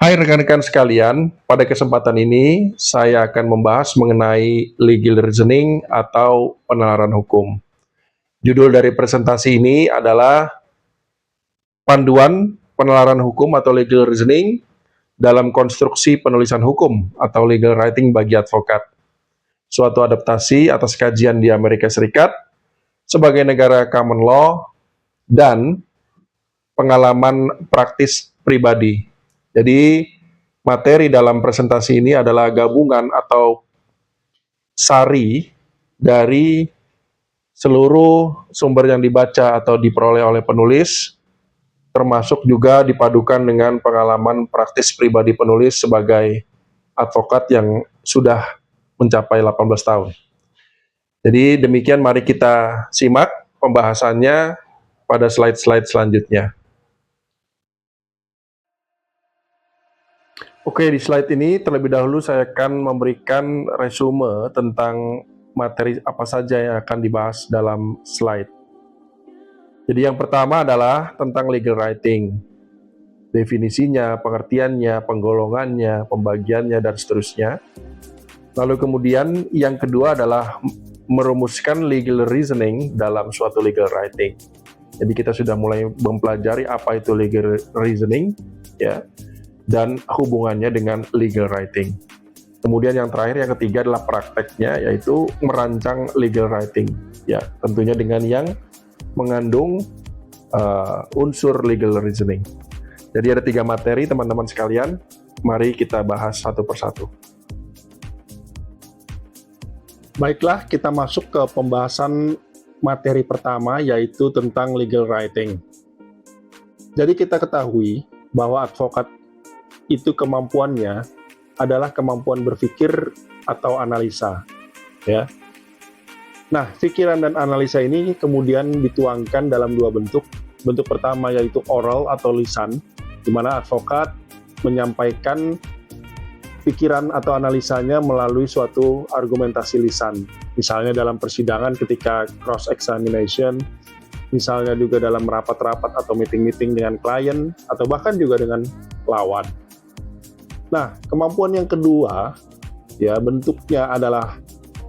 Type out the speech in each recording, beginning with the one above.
Hai rekan-rekan sekalian, pada kesempatan ini saya akan membahas mengenai legal reasoning atau penalaran hukum. Judul dari presentasi ini adalah Panduan Penalaran Hukum atau Legal Reasoning dalam Konstruksi Penulisan Hukum atau Legal Writing bagi Advokat. Suatu adaptasi atas kajian di Amerika Serikat sebagai negara common law dan pengalaman praktis pribadi. Jadi, materi dalam presentasi ini adalah gabungan atau sari dari seluruh sumber yang dibaca atau diperoleh oleh penulis, termasuk juga dipadukan dengan pengalaman praktis pribadi penulis sebagai advokat yang sudah mencapai 18 tahun. Jadi demikian, mari kita simak pembahasannya pada slide-slide selanjutnya. Oke, di slide ini terlebih dahulu saya akan memberikan resume tentang materi apa saja yang akan dibahas dalam slide. Jadi yang pertama adalah tentang legal writing. Definisinya, pengertiannya, penggolongannya, pembagiannya, dan seterusnya. Lalu kemudian yang kedua adalah merumuskan legal reasoning dalam suatu legal writing. Jadi kita sudah mulai mempelajari apa itu legal reasoning, ya, dan hubungannya dengan legal writing. Kemudian yang terakhir, yang ketiga adalah prakteknya, yaitu merancang legal writing. Ya, tentunya dengan yang mengandung unsur legal reasoning. Jadi ada 3 materi teman-teman sekalian, mari kita bahas satu persatu. Baiklah, kita masuk ke pembahasan materi pertama, yaitu tentang legal writing. Jadi kita ketahui bahwa advokat itu kemampuannya adalah kemampuan berpikir atau analisa, ya. Nah, pikiran dan analisa ini kemudian dituangkan dalam 2 bentuk. Bentuk pertama yaitu oral atau lisan, di mana advokat menyampaikan pikiran atau analisanya melalui suatu argumentasi lisan. Misalnya dalam persidangan ketika cross examination, misalnya juga dalam rapat-rapat atau meeting-meeting dengan klien, atau bahkan juga dengan lawan. Nah, kemampuan yang kedua, ya, bentuknya adalah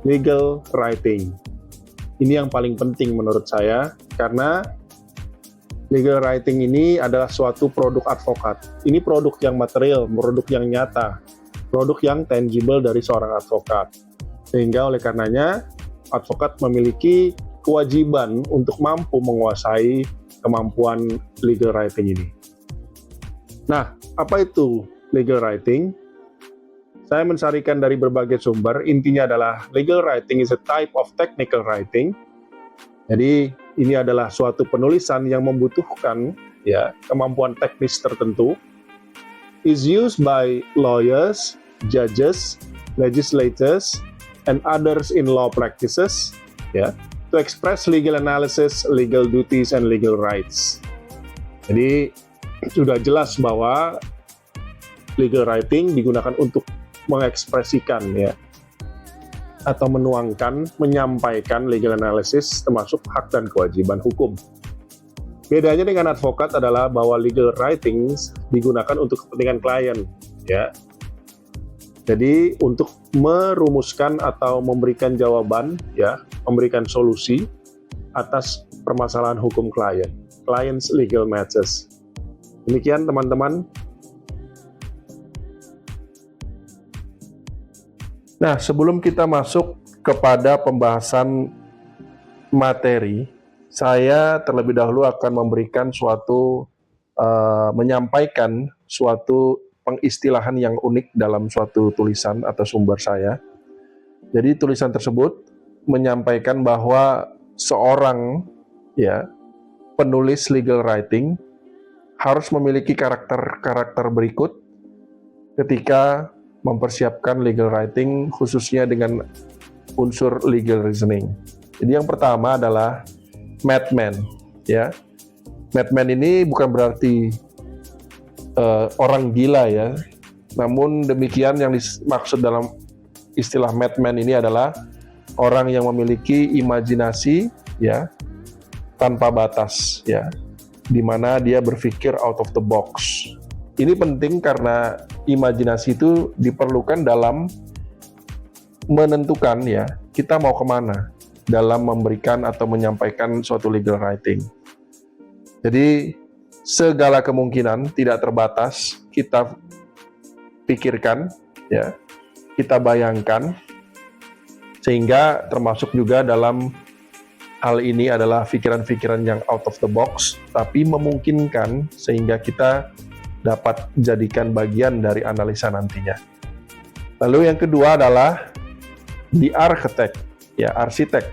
legal writing. Ini yang paling penting menurut saya, karena legal writing ini adalah suatu produk advokat. Ini produk yang material, produk yang nyata, produk yang tangible dari seorang advokat. Sehingga oleh karenanya, advokat memiliki kewajiban untuk mampu menguasai kemampuan legal writing ini. Nah, apa itu legal writing? Saya mencarikan dari berbagai sumber, intinya adalah legal writing is a type of technical writing. Jadi ini adalah suatu penulisan yang membutuhkan, ya, kemampuan teknis tertentu. Is used by lawyers, judges, legislators, and others in law practices, ya, to express legal analysis, legal duties, and legal rights. Jadi sudah jelas bahwa legal writing digunakan untuk mengekspresikan, ya, atau menuangkan, menyampaikan legal analysis termasuk hak dan kewajiban hukum. Bedanya dengan advokat adalah bahwa legal writing digunakan untuk kepentingan klien, ya. Jadi untuk merumuskan atau memberikan jawaban, ya, memberikan solusi atas permasalahan hukum klien, client's legal matters. Demikian teman-teman. Nah, sebelum kita masuk kepada pembahasan materi, saya terlebih dahulu akan memberikan menyampaikan suatu pengistilahan yang unik dalam suatu tulisan atau sumber saya. Jadi tulisan tersebut menyampaikan bahwa seorang, ya, penulis legal writing harus memiliki karakter berikut ketika mempersiapkan legal writing, khususnya dengan unsur legal reasoning. Jadi yang pertama adalah madman, ya. Madman ini bukan berarti orang gila, ya. Namun demikian yang dimaksud dalam istilah madman ini adalah orang yang memiliki imajinasi, ya, tanpa batas, ya, di mana dia berpikir out of the box. Ini penting karena imajinasi itu diperlukan dalam menentukan ya, kita mau kemana dalam memberikan atau menyampaikan suatu legal writing. Jadi, segala kemungkinan tidak terbatas kita pikirkan, ya, kita bayangkan, sehingga termasuk juga dalam hal ini adalah pikiran-pikiran yang out of the box, tapi memungkinkan sehingga kita dapat jadikan bagian dari analisa nantinya. Lalu yang kedua adalah the architect, ya, arsitek.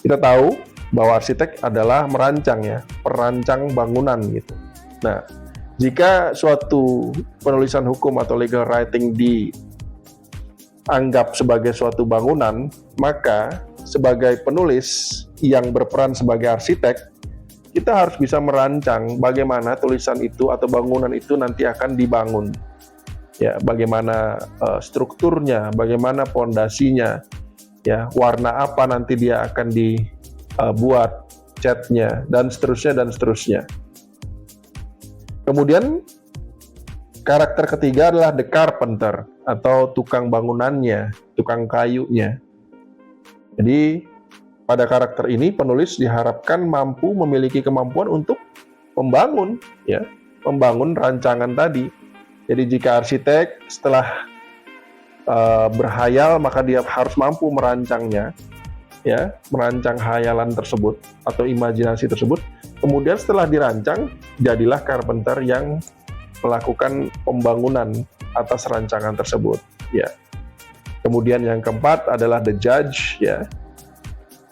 Kita tahu bahwa arsitek adalah merancang, ya, perancang bangunan gitu. Nah, jika suatu penulisan hukum atau legal writing dianggap sebagai suatu bangunan, maka sebagai penulis yang berperan sebagai arsitek, kita harus bisa merancang bagaimana tulisan itu atau bangunan itu nanti akan dibangun. Ya, bagaimana strukturnya, bagaimana pondasinya, ya, warna apa nanti dia akan dibuat, catnya, dan seterusnya. Kemudian karakter ketiga adalah the carpenter atau tukang bangunannya, tukang kayunya. Jadi pada karakter ini penulis diharapkan mampu memiliki kemampuan untuk membangun, ya, membangun rancangan tadi. Jadi jika arsitek setelah berhayal, maka dia harus mampu merancangnya, ya, merancang hayalan tersebut atau imajinasi tersebut. Kemudian setelah dirancang, jadilah carpenter yang melakukan pembangunan atas rancangan tersebut, ya. Kemudian yang keempat adalah the judge, ya.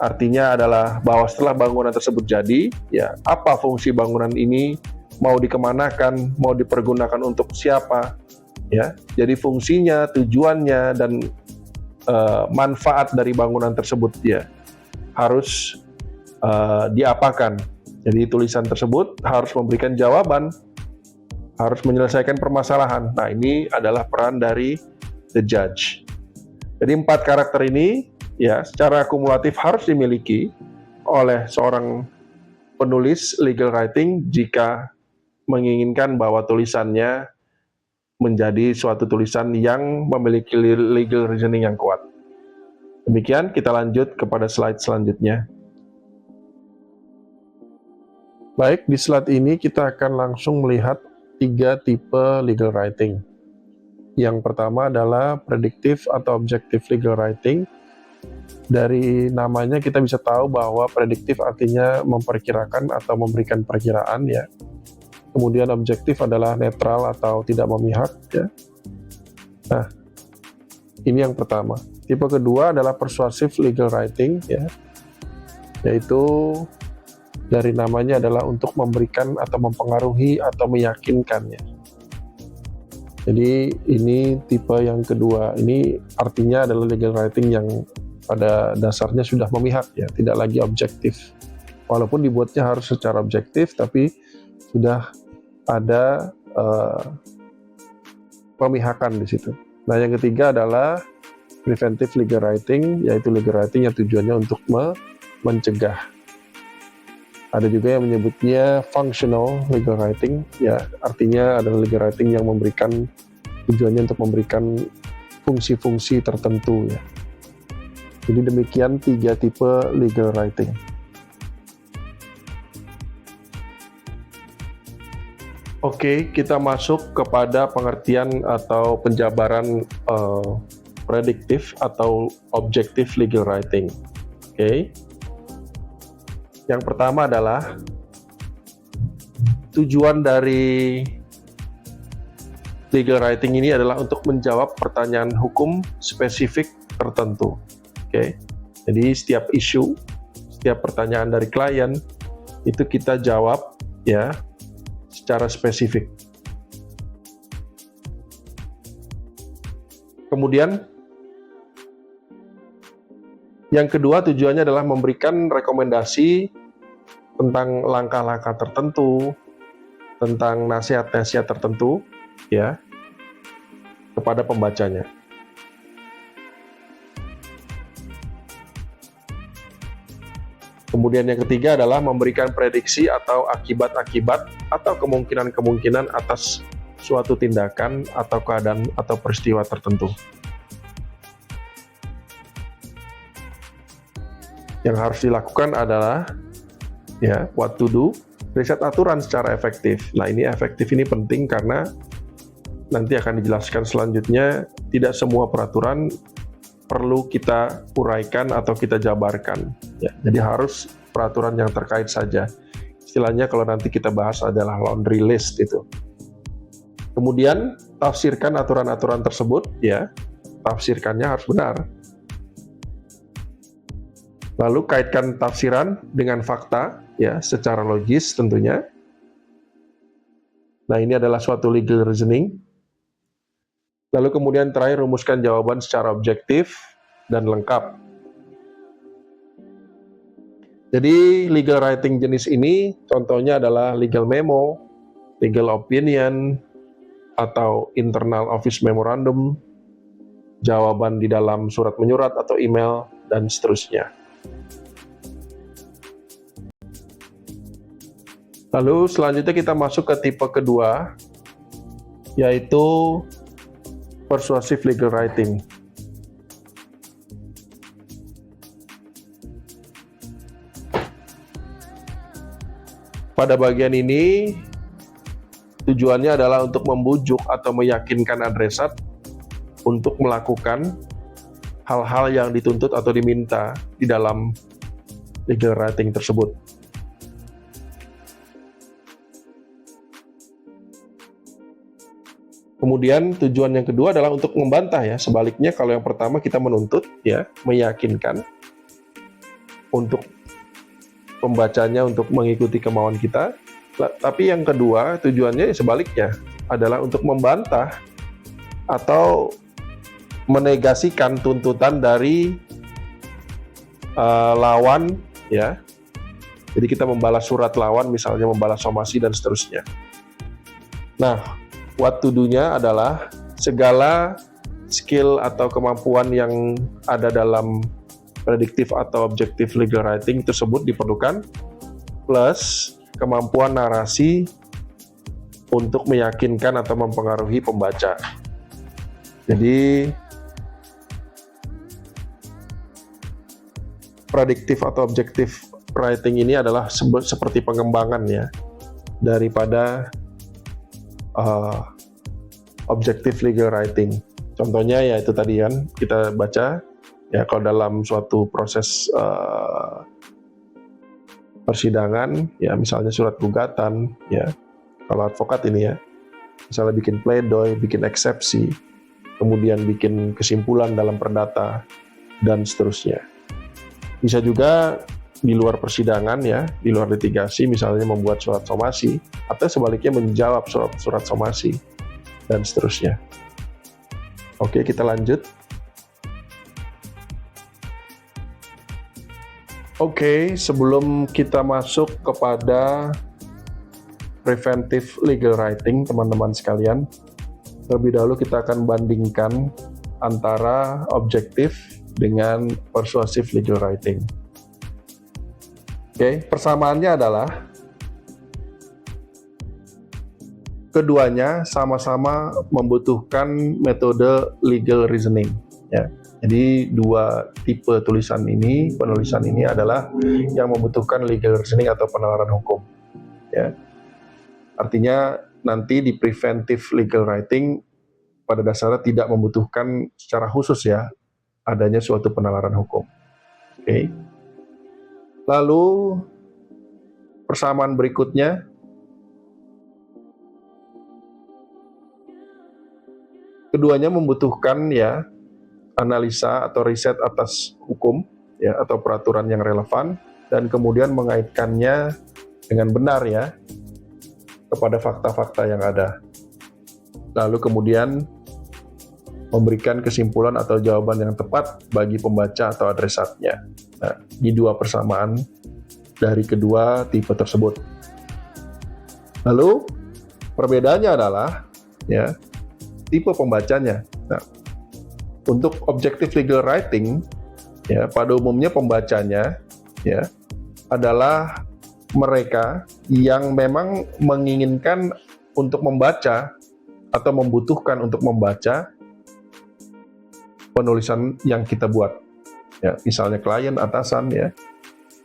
Artinya adalah bahwa setelah bangunan tersebut jadi, ya, apa fungsi bangunan ini, mau dikemanakan, mau dipergunakan untuk siapa, ya. Jadi fungsinya, tujuannya, dan manfaat dari bangunan tersebut, ya, harus diapakan. Jadi tulisan tersebut harus memberikan jawaban, harus menyelesaikan permasalahan. Nah, ini adalah peran dari the judge. Jadi 4 karakter ini, ya, secara kumulatif harus dimiliki oleh seorang penulis legal writing jika menginginkan bahwa tulisannya menjadi suatu tulisan yang memiliki legal reasoning yang kuat. Demikian, kita lanjut kepada slide selanjutnya. Baik, di slide ini kita akan langsung melihat 3 tipe legal writing. Yang pertama adalah predictive atau objective legal writing. Dari namanya kita bisa tahu bahwa prediktif artinya memperkirakan atau memberikan perkiraan, ya. Kemudian objektif adalah netral atau tidak memihak, ya. Nah, ini yang pertama. Tipe kedua adalah persuasive legal writing, ya. Yaitu dari namanya adalah untuk memberikan atau mempengaruhi atau meyakinkannya. Jadi ini tipe yang kedua. Ini artinya adalah legal writing yang pada dasarnya sudah memihak, ya, tidak lagi objektif. Walaupun dibuatnya harus secara objektif, tapi sudah ada pemihakan di situ. Nah, yang ketiga adalah preventive legal writing, yaitu legal writing yang tujuannya untuk mencegah. Ada juga yang menyebutnya functional legal writing, ya, artinya adalah legal writing yang memberikan tujuannya untuk memberikan fungsi-fungsi tertentu, ya. Jadi demikian 3 tipe legal writing. Oke, kita masuk kepada pengertian atau penjabaran predictive atau objective legal writing. Oke. Yang pertama adalah tujuan dari legal writing ini adalah untuk menjawab pertanyaan hukum spesifik tertentu. Oke. Jadi setiap isu, setiap pertanyaan dari klien itu kita jawab, ya, secara spesifik. Kemudian yang kedua tujuannya adalah memberikan rekomendasi tentang langkah-langkah tertentu, tentang nasihat-nasihat tertentu, ya, kepada pembacanya. Kemudian yang ketiga adalah memberikan prediksi atau akibat-akibat atau kemungkinan-kemungkinan atas suatu tindakan atau keadaan atau peristiwa tertentu. Yang harus dilakukan adalah what to do, riset aturan secara efektif. Nah, ini efektif ini penting karena nanti akan dijelaskan selanjutnya, tidak semua peraturan perlu kita uraikan atau kita jabarkan. Jadi harus peraturan yang terkait saja. Istilahnya kalau nanti kita bahas adalah laundry list itu. Kemudian tafsirkan aturan-aturan tersebut, tafsirkannya harus benar. Lalu kaitkan tafsiran dengan fakta, secara logis tentunya. Nah, ini adalah suatu legal reasoning. Lalu kemudian terakhir rumuskan jawaban secara objektif dan lengkap. Jadi legal writing jenis ini contohnya adalah legal memo, legal opinion, atau internal office memorandum, jawaban di dalam surat menyurat atau email, dan seterusnya. Lalu selanjutnya kita masuk ke tipe kedua, yaitu persuasive legal writing. Pada bagian ini, tujuannya adalah untuk membujuk atau meyakinkan adresat untuk melakukan hal-hal yang dituntut atau diminta di dalam legal writing tersebut. Kemudian tujuan yang kedua adalah untuk membantah Sebaliknya kalau yang pertama kita menuntut meyakinkan untuk pembacanya untuk mengikuti kemauan kita. Tapi yang kedua tujuannya sebaliknya adalah untuk membantah atau menegasikan tuntutan dari lawan Jadi kita membalas surat lawan, misalnya membalas somasi dan seterusnya. Nah, what to do-nya adalah segala skill atau kemampuan yang ada dalam predictive atau objective legal writing tersebut diperlukan, plus kemampuan narasi untuk meyakinkan atau mempengaruhi pembaca. Jadi, predictive atau objective writing ini adalah seperti pengembangan daripada objective legal writing. Contohnya itu tadi kita baca kalau dalam suatu proses persidangan misalnya surat gugatan kalau advokat ini misalnya bikin pledoi, bikin eksepsi, kemudian bikin kesimpulan dalam perdata dan seterusnya. Bisa juga di luar persidangan di luar litigasi, misalnya membuat surat somasi atau sebaliknya menjawab surat somasi dan seterusnya. Oke, kita lanjut. Oke, sebelum kita masuk kepada preventive legal writing, teman-teman sekalian, terlebih dahulu kita akan bandingkan antara objektif dengan persuasive legal writing. Oke, persamaannya adalah keduanya sama-sama membutuhkan metode legal reasoning. Jadi dua tipe penulisan ini adalah yang membutuhkan legal reasoning atau penalaran hukum. Artinya nanti di preventive legal writing pada dasarnya tidak membutuhkan secara khusus adanya suatu penalaran hukum. Oke. Lalu persamaan berikutnya, keduanya membutuhkan analisa atau riset atas hukum atau peraturan yang relevan dan kemudian mengaitkannya dengan benar kepada fakta-fakta yang ada. Lalu kemudian memberikan kesimpulan atau jawaban yang tepat bagi pembaca atau adresatnya. Nah, ini dua persamaan dari kedua tipe tersebut. Lalu perbedaannya adalah tipe pembacanya. Nah, untuk objective legal writing pada umumnya pembacanya adalah mereka yang memang menginginkan untuk membaca atau membutuhkan untuk membaca penulisan yang kita buat. Ya, misalnya klien, atasan, ya.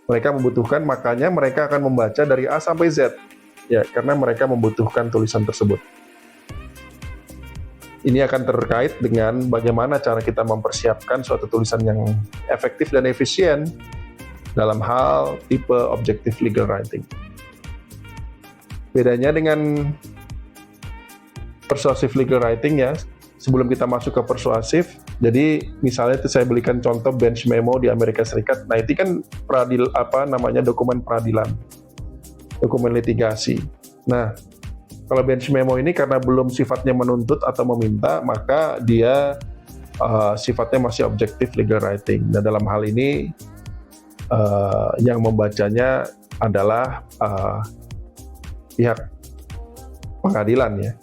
Mereka membutuhkan, makanya mereka akan membaca dari A sampai Z. Ya, karena mereka membutuhkan tulisan tersebut. Ini akan terkait dengan bagaimana cara kita mempersiapkan suatu tulisan yang efektif dan efisien dalam hal tipe objective legal writing. Bedanya dengan persuasive legal writing, ya, sebelum kita masuk ke persuasif, jadi misalnya itu saya berikan contoh bench memo di Amerika Serikat. Nah, itu kan dokumen peradilan, dokumen litigasi. Nah, kalau bench memo ini karena belum sifatnya menuntut atau meminta, maka dia sifatnya masih objective legal writing. Dan dalam hal ini yang membacanya adalah pihak pengadilan, ya.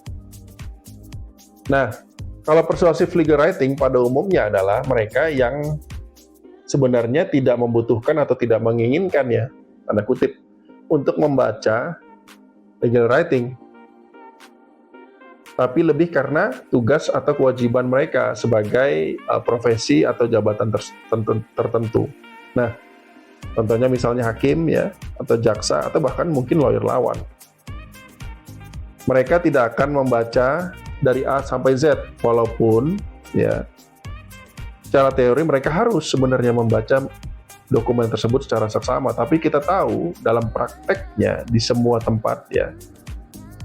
Nah, kalau persuasive legal writing pada umumnya adalah mereka yang sebenarnya tidak membutuhkan atau tidak menginginkan, ya, tanda kutip, untuk membaca legal writing, tapi lebih karena tugas atau kewajiban mereka sebagai profesi atau jabatan tertentu. Nah, contohnya misalnya hakim, ya, atau jaksa, atau bahkan mungkin lawyer lawan. Mereka tidak akan membaca dari A sampai Z, walaupun, ya, secara teori mereka harus sebenarnya membaca dokumen tersebut secara seksama, tapi kita tahu dalam prakteknya di semua tempat, ya,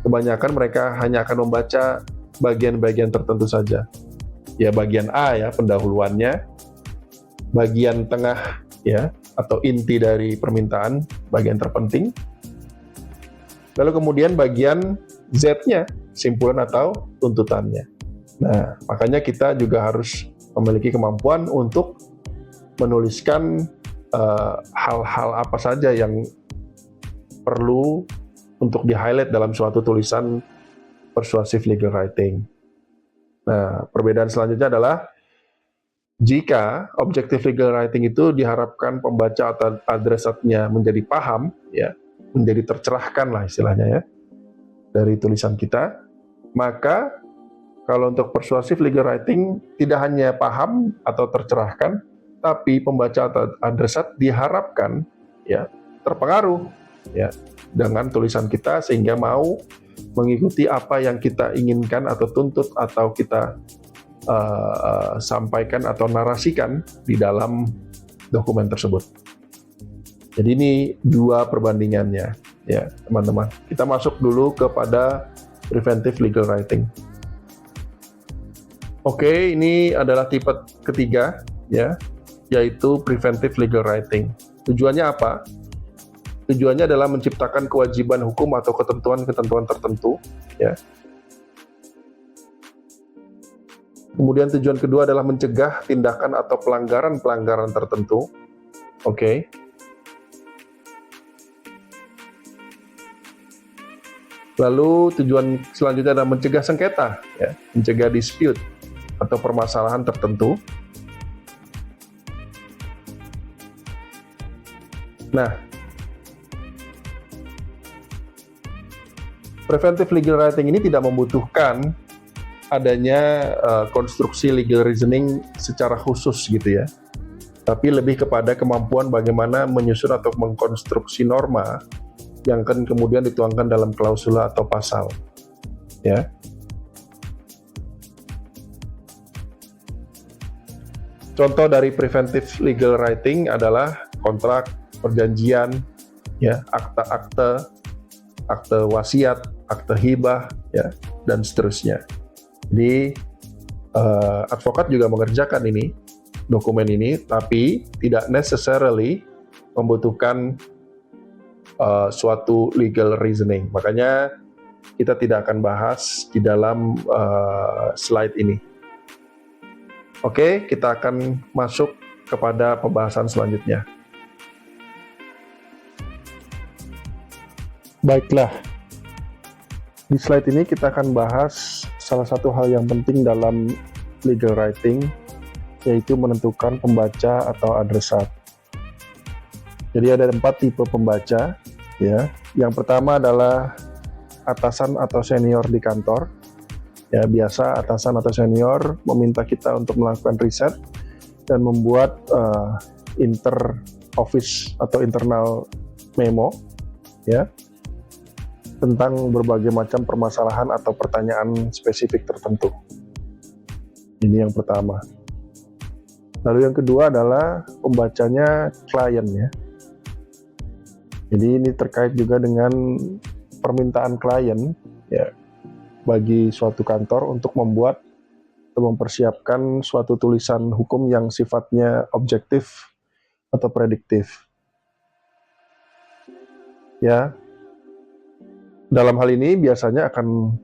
kebanyakan mereka hanya akan membaca bagian-bagian tertentu saja. Ya, bagian A, ya, pendahuluannya, bagian tengah, ya, atau inti dari permintaan, bagian terpenting, lalu kemudian bagian Z-nya, simpulan atau tuntutannya. Nah, makanya kita juga harus memiliki kemampuan untuk menuliskan hal-hal apa saja yang perlu untuk di-highlight dalam suatu tulisan persuasive legal writing. Nah, perbedaan selanjutnya adalah jika objective legal writing itu diharapkan pembaca atau adresatnya menjadi paham, ya, menjadi tercerahkan lah istilahnya, ya, dari tulisan kita, maka kalau untuk persuasive legal writing tidak hanya paham atau tercerahkan, tapi pembaca atau adresat diharapkan, ya, terpengaruh, ya, dengan tulisan kita sehingga mau mengikuti apa yang kita inginkan atau tuntut atau kita sampaikan atau narasikan di dalam dokumen tersebut. Jadi ini dua perbandingannya, ya, teman-teman. Kita masuk dulu kepada preventive legal writing. Oke, ini adalah tipe ketiga, ya, yaitu preventive legal writing. Tujuannya apa? Tujuannya adalah menciptakan kewajiban hukum atau ketentuan-ketentuan tertentu, ya. Kemudian tujuan kedua adalah mencegah tindakan atau pelanggaran-pelanggaran tertentu. Oke. Lalu tujuan selanjutnya adalah mencegah sengketa, ya, mencegah dispute atau permasalahan tertentu. Nah, preventive legal writing ini tidak membutuhkan adanya konstruksi legal reasoning secara khusus, gitu, ya. Tapi lebih kepada kemampuan bagaimana menyusun atau mengkonstruksi norma yang akan kemudian dituangkan dalam klausula atau pasal, ya. Contoh dari preventive legal writing adalah kontrak, perjanjian, ya, akta-akta, akte wasiat, akte hibah, ya, dan seterusnya. Jadi advokat juga mengerjakan ini, dokumen ini, tapi tidak necessarily membutuhkan suatu legal reasoning. Makanya kita tidak akan bahas di dalam slide ini. Oke, kita akan masuk kepada pembahasan selanjutnya. Baiklah, di slide ini kita akan bahas salah satu hal yang penting dalam legal writing, yaitu menentukan pembaca atau adresat. Jadi ada 4 tipe pembaca, ya. Yang pertama adalah atasan atau senior di kantor. Ya, biasa atasan atau senior meminta kita untuk melakukan riset dan membuat inter office atau internal memo, ya, tentang berbagai macam permasalahan atau pertanyaan spesifik tertentu. Ini yang pertama. Lalu yang kedua adalah pembacanya klien, ya. Jadi ini terkait juga dengan permintaan klien, ya, bagi suatu kantor untuk membuat atau mempersiapkan suatu tulisan hukum yang sifatnya objektif atau prediktif. Ya, dalam hal ini biasanya akan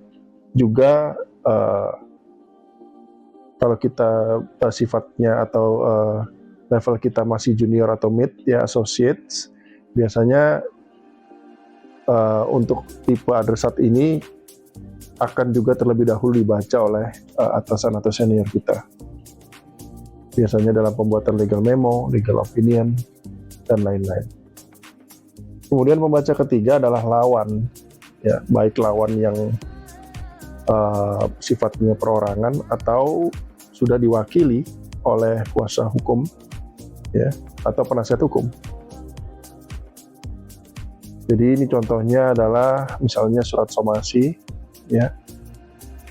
juga kalau kita sifatnya atau level kita masih junior atau mid, ya, associates, biasanya untuk tipe adresat ini akan juga terlebih dahulu dibaca oleh atasan atau senior kita. Biasanya dalam pembuatan legal memo, legal opinion, dan lain-lain. Kemudian pembaca ketiga adalah lawan, ya, baik lawan yang sifatnya perorangan atau sudah diwakili oleh kuasa hukum, ya, atau penasihat hukum. Jadi ini contohnya adalah misalnya surat somasi, ya,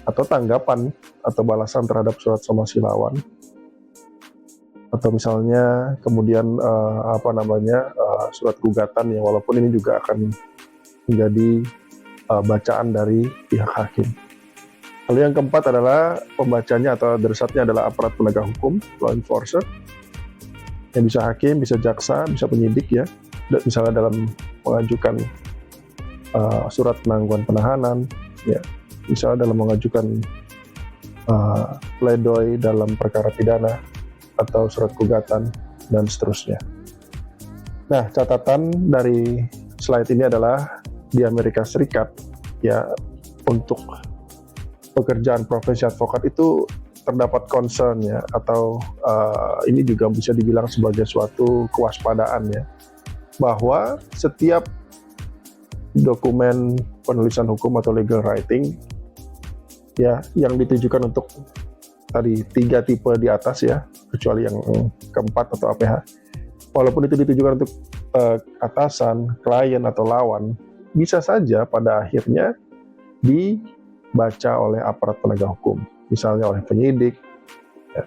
atau tanggapan atau balasan terhadap surat somasi lawan, atau misalnya kemudian surat gugatan, ya, walaupun ini juga akan menjadi bacaan dari pihak hakim. Lalu yang keempat adalah pembacanya atau adresatnya adalah aparat penegak hukum, law enforcer, yang bisa hakim, bisa jaksa, bisa penyidik, ya, misalnya dalam mengajukan surat penangguhan penahanan, ya, misalnya dalam mengajukan pledoi dalam perkara pidana atau surat gugatan, dan seterusnya. Nah, catatan dari slide ini adalah di Amerika Serikat, ya, untuk pekerjaan profesi advokat itu terdapat concern, ya, atau ini juga bisa dibilang sebagai suatu kewaspadaan, ya, bahwa setiap dokumen penulisan hukum atau legal writing, ya, yang ditujukan untuk tadi 3 tipe di atas, ya, kecuali yang keempat atau APH, walaupun itu ditujukan untuk atasan, klien, atau lawan, bisa saja pada akhirnya dibaca oleh aparat penegak hukum, misalnya oleh penyidik, ya,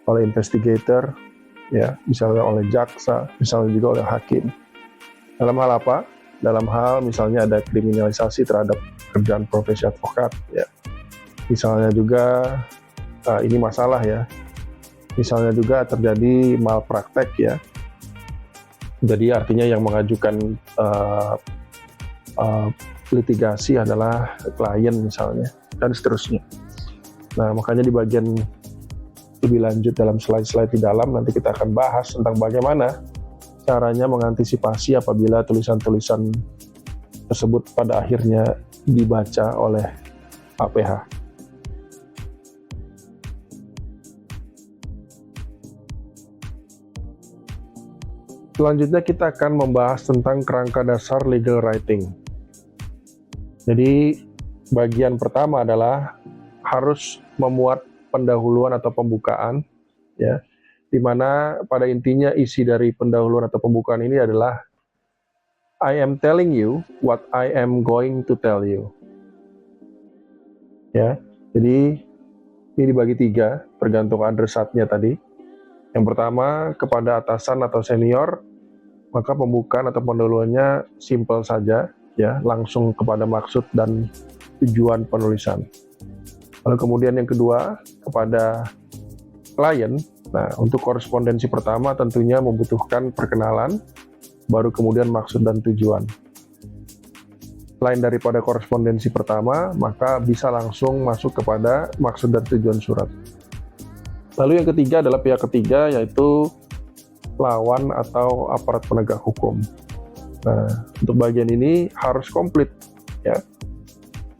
oleh investigator, ya, misalnya oleh jaksa, misalnya juga oleh hakim. Dalam hal apa? Dalam hal misalnya ada kriminalisasi terhadap kerjaan profesi advokat, ya. Misalnya juga ini masalah, ya. Misalnya juga terjadi malpraktek, ya. Jadi artinya yang mengajukan litigasi adalah klien misalnya, dan seterusnya. Nah, makanya di bagian lebih lanjut dalam slide-slide di dalam nanti kita akan bahas tentang bagaimana caranya mengantisipasi apabila tulisan-tulisan tersebut pada akhirnya dibaca oleh APH. Selanjutnya kita akan membahas tentang kerangka dasar legal writing. Jadi bagian pertama adalah harus memuat pendahuluan atau pembukaan, ya, di mana pada intinya isi dari pendahuluan atau pembukaan ini adalah I am telling you what I am going to tell you. Ya, jadi ini dibagi 3 tergantung adresatnya tadi. Yang pertama kepada atasan atau senior, maka pembukaan atau pendahuluannya simple saja, ya, langsung kepada maksud dan tujuan penulisan. Lalu kemudian yang kedua kepada klien. Nah, untuk korespondensi pertama tentunya membutuhkan perkenalan, baru kemudian maksud dan tujuan. Lain daripada korespondensi pertama, maka bisa langsung masuk kepada maksud dan tujuan surat. Lalu yang ketiga adalah pihak ketiga, yaitu lawan atau aparat penegak hukum. Nah, untuk bagian ini harus komplit, ya.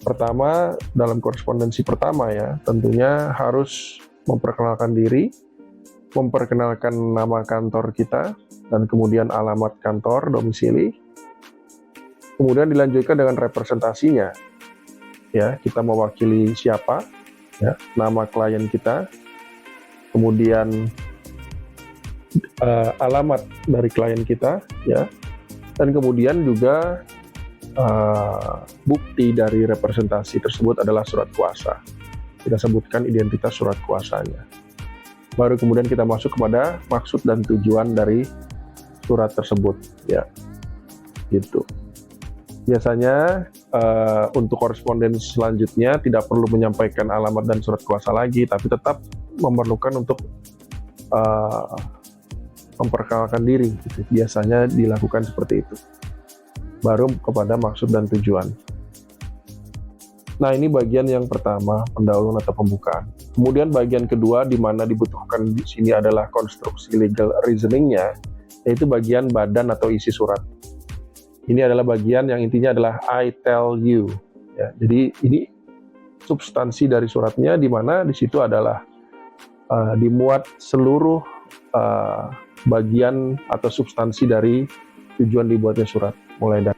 Pertama, dalam korespondensi pertama, ya, tentunya harus memperkenalkan diri, memperkenalkan nama kantor kita, dan kemudian alamat kantor, domisili. Kemudian dilanjutkan dengan representasinya. Ya, kita mewakili siapa, ya, nama klien kita, kemudian alamat dari klien kita, ya, dan kemudian juga bukti dari representasi tersebut adalah surat kuasa. Kita sebutkan identitas surat kuasanya. Baru kemudian kita masuk kepada maksud dan tujuan dari surat tersebut, ya, gitu. Biasanya untuk koresponden selanjutnya tidak perlu menyampaikan alamat dan surat kuasa lagi, tapi tetap memerlukan untuk memperkenalkan diri, gitu. Biasanya dilakukan seperti itu. Baru kepada maksud dan tujuan. Nah, ini bagian yang pertama, pendahuluan atau pembukaan. Kemudian bagian kedua di mana dibutuhkan di sini adalah konstruksi legal reasoning-nya, yaitu bagian badan atau isi surat. Ini adalah bagian yang intinya adalah I tell you. Ya, jadi ini substansi dari suratnya, di mana di situ adalah dimuat seluruh bagian atau substansi dari tujuan dibuatnya surat, mulai dari